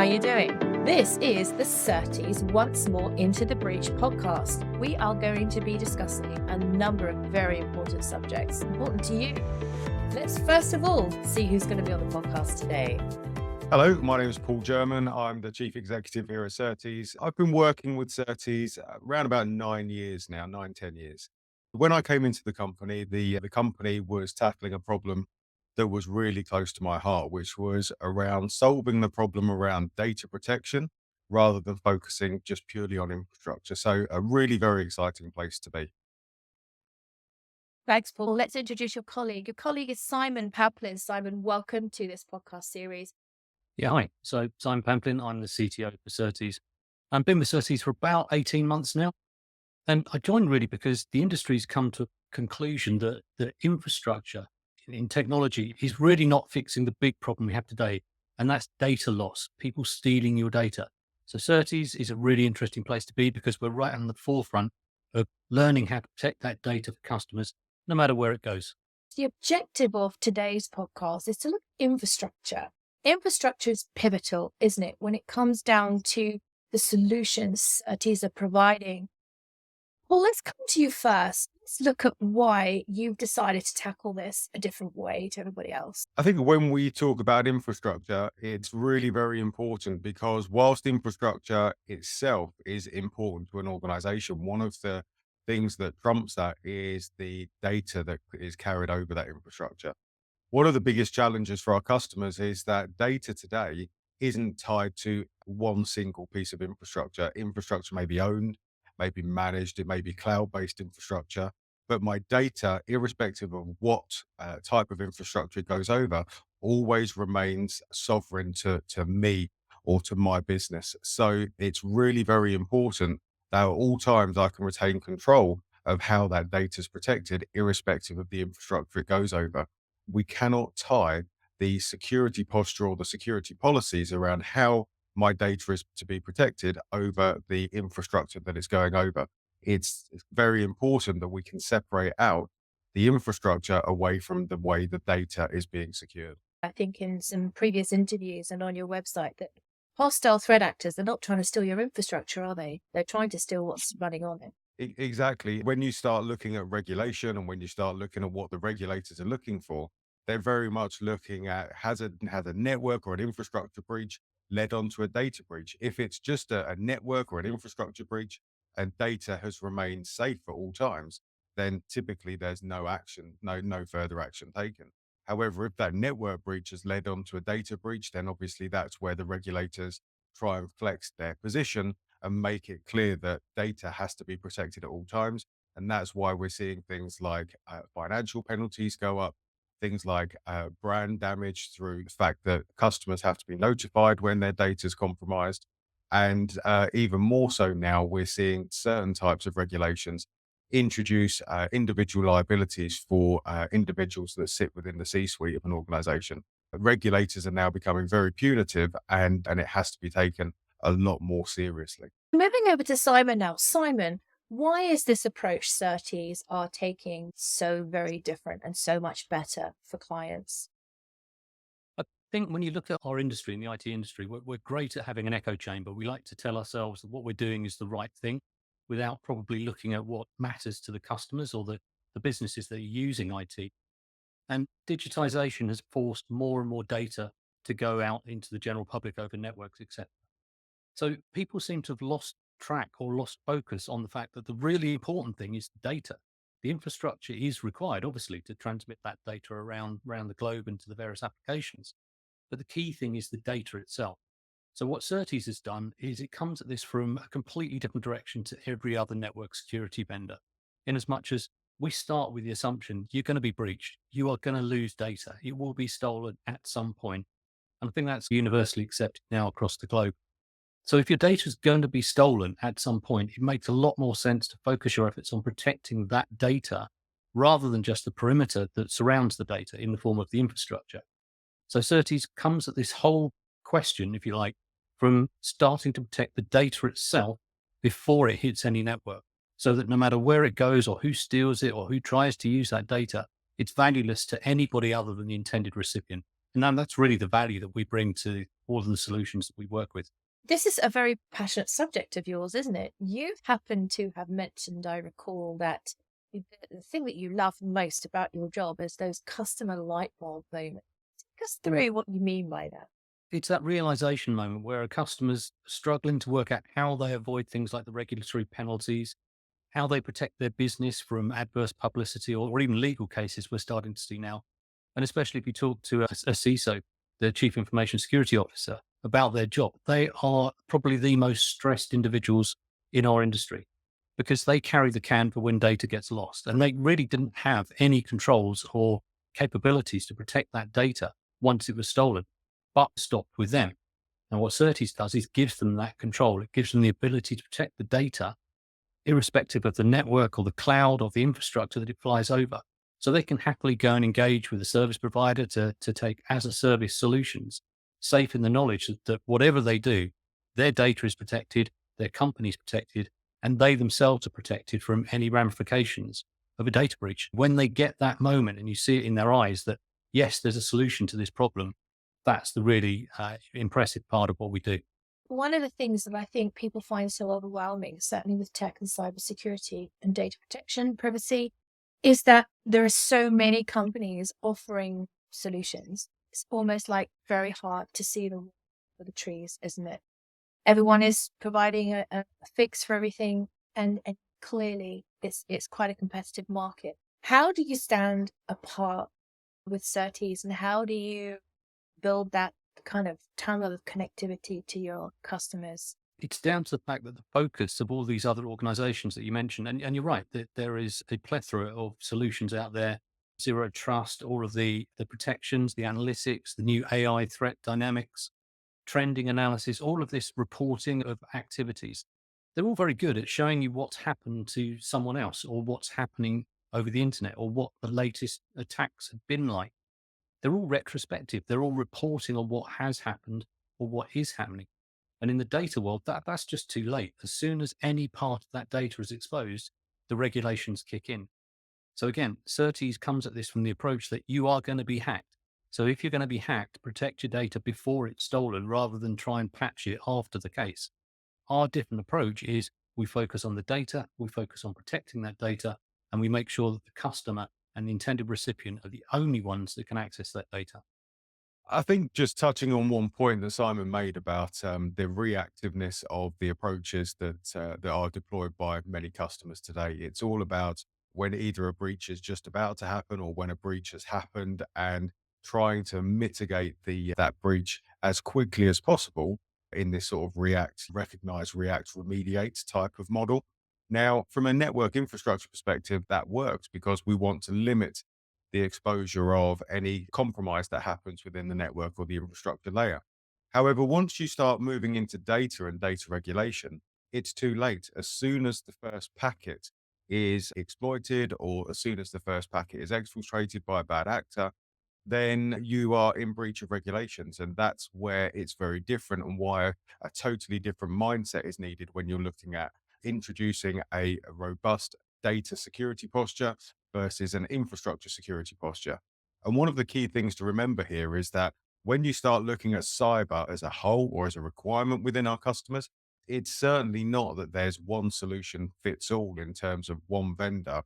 you doing? This is the Certes Once More Into the Breach podcast. We are going to be discussing a number of very important subjects important to you. Let's first of all see who's going to be on the podcast today. Hello, my name is Paul German. I'm the Chief Executive here at Certes. I've been working with Certes around about 9 years now, 10 years. When I came into the company, the company was tackling a problem that was really close to my heart, which was around solving the problem around data protection rather than focusing just purely on infrastructure. So a really very exciting place to be. Thanks, Paul. Let's introduce your colleague. Your colleague is Simon Pamplin. Simon, welcome to this podcast series. Yeah, hi. So I'm Pamplin. I'm the CTO for Certes. I've been with Certes for about 18 months now. And I joined really because the industry's come to a conclusion that the infrastructure in technology is really not fixing the big problem we have today. And that's data loss, people stealing your data. So Certes is a really interesting place to be because we're right on the forefront of learning how to protect that data for customers, no matter where it goes. The objective of today's podcast is to look at infrastructure. Infrastructure is pivotal, isn't it, when it comes down to the solutions Certes are providing. Well, let's come to you first. Let's look at why you've decided to tackle this a different way to everybody else. I think when we talk about infrastructure, it's really very important because whilst infrastructure itself is important to an organization, one of the things that trumps that is the data that is carried over that infrastructure. One of the biggest challenges for our customers is that data today isn't tied to one single piece of infrastructure. Infrastructure may be owned, may be managed, it may be cloud-based infrastructure, but my data, irrespective of what type of infrastructure it goes over, always remains sovereign to me or to my business. So it's really very important that at all times I can retain control of how that data is protected, irrespective of the infrastructure it goes over. We cannot tie the security posture or the security policies around how my data is to be protected over the infrastructure that it's going over. It's very important that we can separate out the infrastructure away from the way the data is being secured. I think in some previous interviews and on your website that hostile threat actors, they're not trying to steal your infrastructure, are they? They're trying to steal what's running on it. Exactly. When you start looking at regulation and when you start looking at what the regulators are looking for, they're very much looking at has a network or an infrastructure breach led onto a data breach. If it's just a network or an infrastructure breach and data has remained safe at all times, then typically there's no action, no further action taken. However, if that network breach has led onto a data breach, then obviously that's where the regulators try and flex their position and make it clear that data has to be protected at all times. And that's why we're seeing things like financial penalties go up, things like brand damage through the fact that customers have to be notified when their data is compromised. And even more so now, we're seeing certain types of regulations introduce individual liabilities for individuals that sit within the C-suite of an organization. Regulators are now becoming very punitive and it has to be taken a lot more seriously. Moving over to Simon now. Simon, why is this approach Certes are taking so very different and so much better for clients? I think when you look at our industry, in the IT industry, we're great at having an echo chamber. We like to tell ourselves that what we're doing is the right thing without probably looking at what matters to the customers or the businesses that are using IT. And digitization has forced more and more data to go out into the general public over networks, etc. So people seem to have lost track or lost focus on the fact that the really important thing is data. The infrastructure is required, obviously, to transmit that data around the globe and to the various applications. But the key thing is the data itself. So what Certes has done is it comes at this from a completely different direction to every other network security vendor, in as much as we start with the assumption you're going to be breached, you are going to lose data, it will be stolen at some point. And I think that's universally accepted now across the globe. So if your data is going to be stolen at some point, it makes a lot more sense to focus your efforts on protecting that data rather than just the perimeter that surrounds the data in the form of the infrastructure. So Certes comes at this whole question, if you like, from starting to protect the data itself before it hits any network, so that no matter where it goes or who steals it or who tries to use that data, it's valueless to anybody other than the intended recipient. And then that's really the value that we bring to all of the solutions that we work with. This is a very passionate subject of yours, isn't it? You happen to have mentioned, I recall, that the thing that you love most about your job is those customer light bulb moments. Take us through what you mean by that. It's that realization moment where a customer's struggling to work out how they avoid things like the regulatory penalties, how they protect their business from adverse publicity or even legal cases we're starting to see now. And especially if you talk to a CISO, the Chief Information Security Officer, about their job, they are probably the most stressed individuals in our industry because they carry the can for when data gets lost. And they really didn't have any controls or capabilities to protect that data once it was stolen, but stopped with them. And what Certes does is gives them that control. It gives them the ability to protect the data irrespective of the network or the cloud or the infrastructure that it flies over. So they can happily go and engage with a service provider to take as a service solutions, safe in the knowledge that whatever they do, their data is protected, their company is protected, and they themselves are protected from any ramifications of a data breach. When they get that moment and you see it in their eyes that, yes, there's a solution to this problem, that's the really impressive part of what we do. One of the things that I think people find so overwhelming, certainly with tech and cybersecurity and data protection, privacy, is that there are so many companies offering solutions. It's almost like very hard to see the wood for the trees, isn't it? Everyone is providing a fix for everything, and clearly it's quite a competitive market. How do you stand apart with Certes, and how do you build that kind of tunnel of connectivity to your customers? It's down to the fact that the focus of all these other organizations that you mentioned, and you're right, that there is a plethora of solutions out there, zero trust, all of the protections, the analytics, the new AI threat dynamics, trending analysis, all of this reporting of activities. They're all very good at showing you what's happened to someone else or what's happening over the internet or what the latest attacks have been like. They're all retrospective. They're all reporting on what has happened or what is happening. And in the data world, that's just too late. As soon as any part of that data is exposed, the regulations kick in. So again, Certes comes at this from the approach that you are going to be hacked. So if you're going to be hacked, protect your data before it's stolen rather than try and patch it after the case. Our different approach is we focus on the data, we focus on protecting that data, and we make sure that the customer and the intended recipient are the only ones that can access that data. I think just touching on one point that Simon made about the reactiveness of the approaches that are deployed by many customers today. It's all about when either a breach is just about to happen or when a breach has happened, and trying to mitigate the that breach as quickly as possible in this sort of recognize, react, remediate type of model. Now, from a network infrastructure perspective, that works because we want to limit the exposure of any compromise that happens within the network or the infrastructure layer. However, once you start moving into data and data regulation, it's too late. As soon as the first packet is exploited, or as soon as the first packet is exfiltrated by a bad actor, then you are in breach of regulations. And that's where it's very different, and why a totally different mindset is needed when you're looking at introducing a robust data security posture versus an infrastructure security posture. And one of the key things to remember here is that when you start looking at cyber as a whole or as a requirement within our customers, it's certainly not that there's one solution fits all in terms of one vendor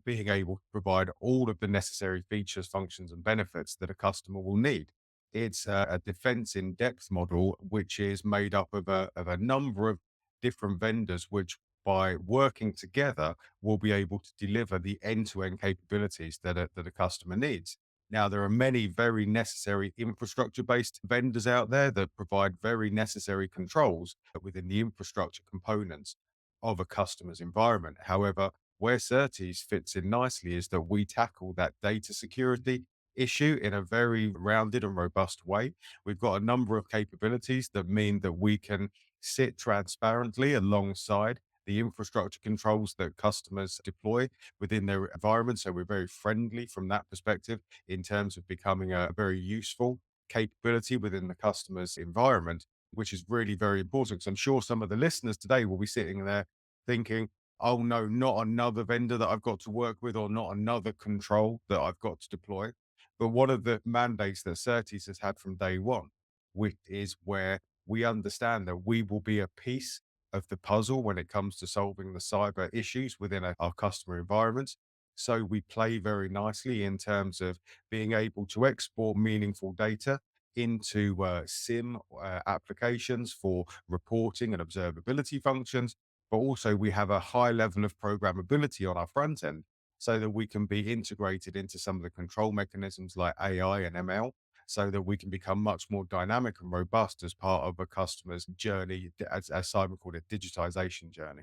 being able to provide all of the necessary features, functions, and benefits that a customer will need. It's a defense in depth model, which is made up of a number of different vendors, which by working together will be able to deliver the end to end capabilities that a customer needs. Now, there are many very necessary infrastructure based vendors out there that provide very necessary controls within the infrastructure components of a customer's environment. However, where Certes fits in nicely is that we tackle that data security issue in a very rounded and robust way. We've got a number of capabilities that mean that we can sit transparently alongside the infrastructure controls that customers deploy within their environment. So we're very friendly from that perspective in terms of becoming a very useful capability within the customer's environment, which is really very important. Because I'm sure some of the listeners today will be sitting there thinking, oh no, not another vendor that I've got to work with, or not another control that I've got to deploy. But one of the mandates that Certes has had from day one, which is where we understand that we will be a piece of the puzzle when it comes to solving the cyber issues within our customer environments. So we play very nicely in terms of being able to export meaningful data into SIM applications for reporting and observability functions. But also, we have a high level of programmability on our front end so that we can be integrated into some of the control mechanisms like AI and ML so that we can become much more dynamic and robust as part of a customer's journey, as Simon called it, digitization journey.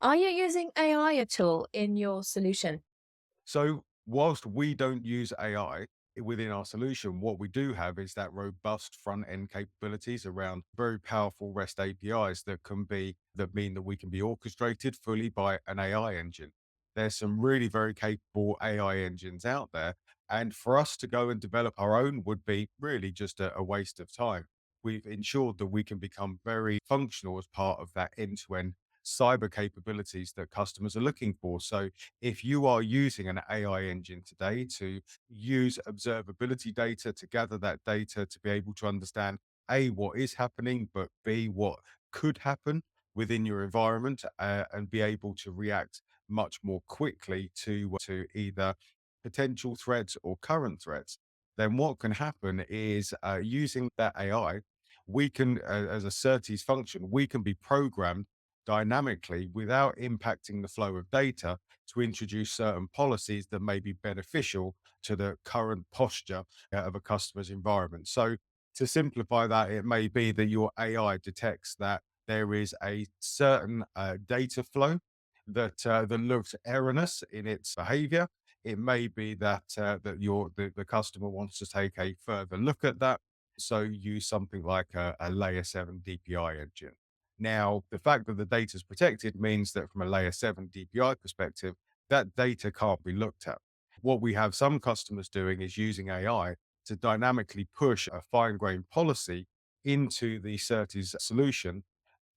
Are you using AI at all in your solution? So, whilst we don't use AI within our solution, what we do have is that robust front end capabilities around very powerful REST APIs that mean that we can be orchestrated fully by an AI engine. There's some really very capable AI engines out there. And for us to go and develop our own would be really just a waste of time. We've ensured that we can become very functional as part of that end to end cyber capabilities that customers are looking for. So, if you are using an AI engine today to use observability data to gather that data to be able to understand A, what is happening, but B, what could happen within your environment, and be able to react much more quickly to either potential threats or current threats, then what can happen is using that AI, we can, as a Certes function, we can be programmed dynamically without impacting the flow of data to introduce certain policies that may be beneficial to the current posture of a customer's environment. So, to simplify that, it may be that your AI detects that there is a certain data flow that looks erroneous in its behavior. It may be that the customer wants to take a further look at that. So use something like a layer 7 DPI engine. Now, the fact that the data is protected means that from a layer 7 DPI perspective, that data can't be looked at. What we have some customers doing is using AI to dynamically push a fine grained policy into the Certes solution,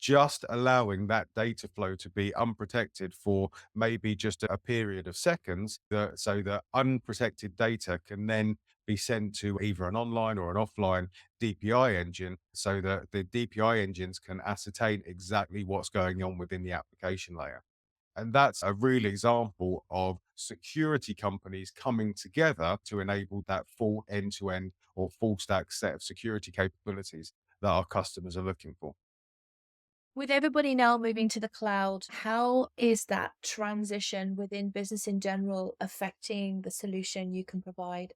just allowing that data flow to be unprotected for maybe just a period of seconds, so that unprotected data can then be sent to either an online or an offline DPI engine so that the DPI engines can ascertain exactly what's going on within the application layer. And that's a real example of security companies coming together to enable that full end to end or full stack set of security capabilities that our customers are looking for. With everybody now moving to the cloud, how is that transition within business in general affecting the solution you can provide?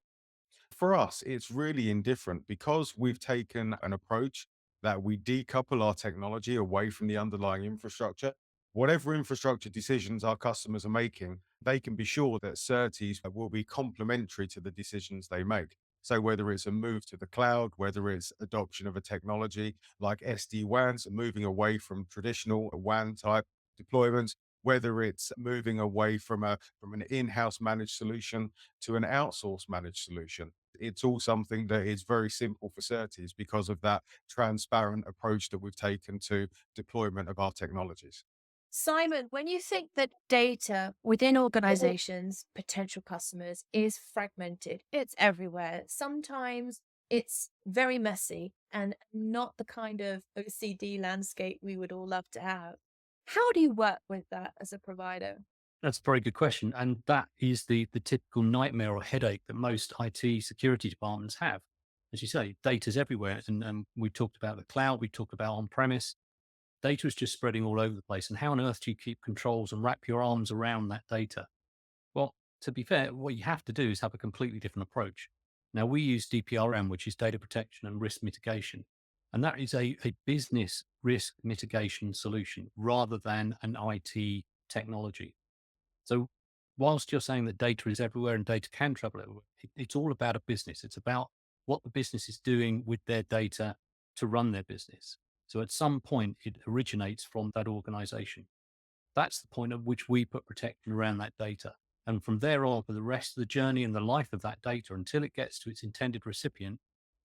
For us, it's really indifferent because we've taken an approach that we decouple our technology away from the underlying infrastructure. Whatever infrastructure decisions our customers are making, they can be sure that Certes will be complementary to the decisions they make. So whether it's a move to the cloud, whether it's adoption of a technology like SD-WANs, moving away from traditional WAN type deployments, whether it's moving away from an in-house managed solution to an outsourced managed solution, it's all something that is very simple for Certes because of that transparent approach that we've taken to deployment of our technologies. Simon, when you think that data within organizations, potential customers, is fragmented, it's everywhere. Sometimes it's very messy and not the kind of OCD landscape we would all love to have. How do you work with that as a provider? That's a very good question. And that is the typical nightmare or headache that most IT security departments have. As you say, data's everywhere. And we talked about the cloud, we talked about on premise. Data is just spreading all over the place. And how on earth do you keep controls and wrap your arms around that data? Well, to be fair, what you have to do is have a completely different approach. Now, we use DPRM, which is data protection and risk mitigation. And that is a business risk mitigation solution rather than an IT technology. So, whilst you're saying that data is everywhere and data can travel everywhere, it's all about a business. It's about what the business is doing with their data to run their business. So, at some point, it originates from that organization. That's the point at which we put protection around that data. And from there on, for the rest of the journey and the life of that data until it gets to its intended recipient,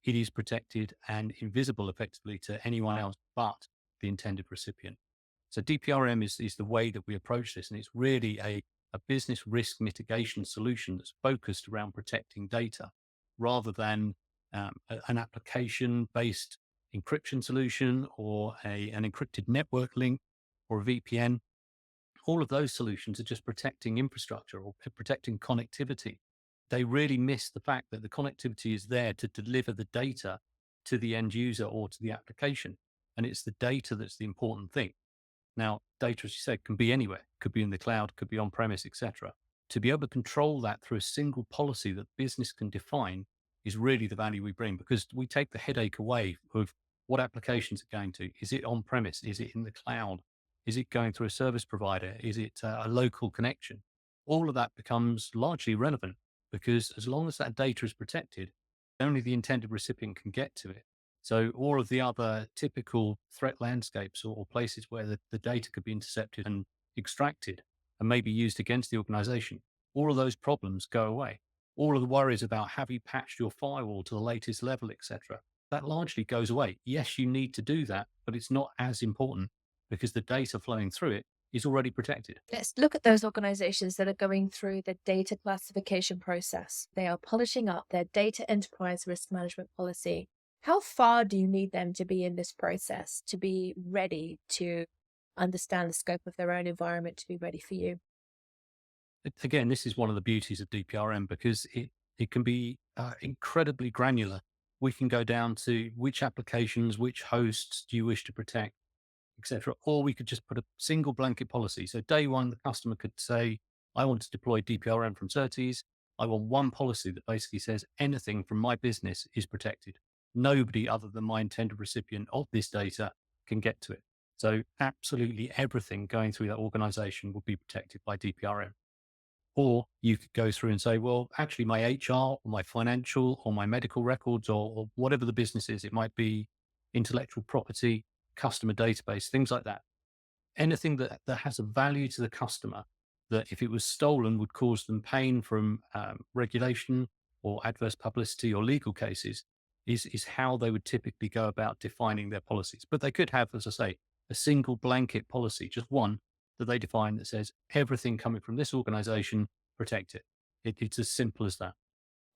it is protected and invisible effectively to anyone else but the intended recipient. So DPRM is the way that we approach this. And it's really a business risk mitigation solution that's focused around protecting data rather than an application-based encryption solution or an encrypted network link or a VPN. All of those solutions are just protecting infrastructure or protecting connectivity. They really miss the fact that the connectivity is there to deliver the data to the end user or to the application. And it's the data that's the important thing. Now, data, as you said, can be anywhere, could be in the cloud, could be on premise, etc. To be able to control that through a single policy that business can define is really the value we bring, because we take the headache away of what applications are going to. Is it on premise? Is it in the cloud? Is it going through a service provider? Is it a local connection? All of that becomes largely irrelevant, because as long as that data is protected, only the intended recipient can get to it. So all of the other typical threat landscapes or places where the data could be intercepted and extracted and maybe used against the organization, all of those problems go away. All of the worries about have you patched your firewall to the latest level, etc., that largely goes away. Yes, you need to do that, but it's not as important because the data flowing through it is already protected. Let's look at those organizations that are going through the data classification process. They are polishing up their data enterprise risk management policy. How far do you need them to be in this process to be ready to understand the scope of their own environment, to be ready for you? Again, this is one of the beauties of DPRM because it can be incredibly granular. We can go down to which applications, which hosts do you wish to protect, etc. Or we could just put a single blanket policy. So day one, the customer could say, I want to deploy DPRM from Certes. I want one policy that basically says anything from my business is protected. Nobody other than my intended recipient of this data can get to it. So absolutely everything going through that organization will be protected by DPRM. Or you could go through and say, well, actually my HR or my financial or my medical records or whatever the business is, it might be intellectual property, customer database, things like that. Anything that has a value to the customer that if it was stolen would cause them pain from regulation or adverse publicity or legal cases is how they would typically go about defining their policies. But they could have, as I say, a single blanket policy, just one that they define that says everything coming from this organization, protect it. It's as simple as that.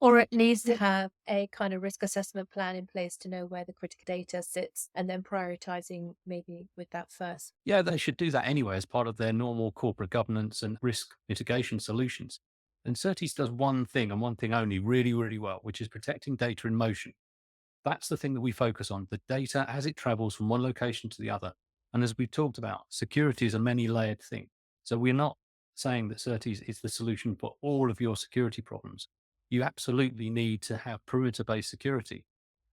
Or at least have a kind of risk assessment plan in place to know where the critical data sits and then prioritizing maybe with that first. Yeah, they should do that anyway as part of their normal corporate governance and risk mitigation solutions. And Certes does one thing and one thing only really, really well, which is protecting data in motion. That's the thing that we focus on, the data as it travels from one location to the other. And as we've talked about, security is a many-layered thing. So we're not saying that Certes is the solution for all of your security problems. You absolutely need to have perimeter-based security.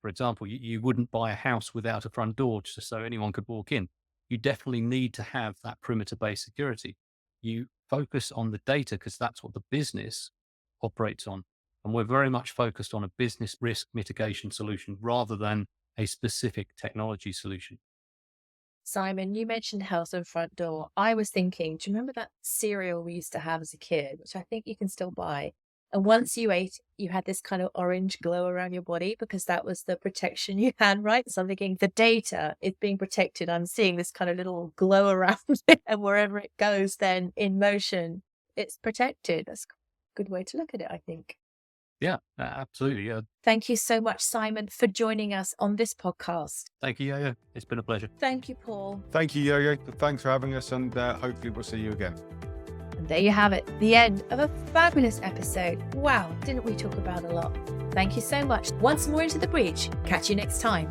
For example, you wouldn't buy a house without a front door just so anyone could walk in. You definitely need to have that perimeter-based security. You focus on the data because that's what the business operates on. And we're very much focused on a business risk mitigation solution rather than a specific technology solution. Simon, you mentioned house and front door. I was thinking, do you remember that cereal we used to have as a kid, which I think you can still buy? And once you ate, you had this kind of orange glow around your body because that was the protection you had, right? So I'm thinking the data is being protected. I'm seeing this kind of little glow around it, and wherever it goes, then in motion, it's protected. That's a good way to look at it, I think. Yeah, absolutely. Yeah. Thank you so much, Simon, for joining us on this podcast. Thank you, Yo-Yo. It's been a pleasure. Thank you, Paul. Thank you, Yo-Yo. Thanks for having us, and hopefully we'll see you again. And there you have it, the end of a fabulous episode. Wow, didn't we talk about a lot? Thank you so much. Once more into the breach. Catch you next time.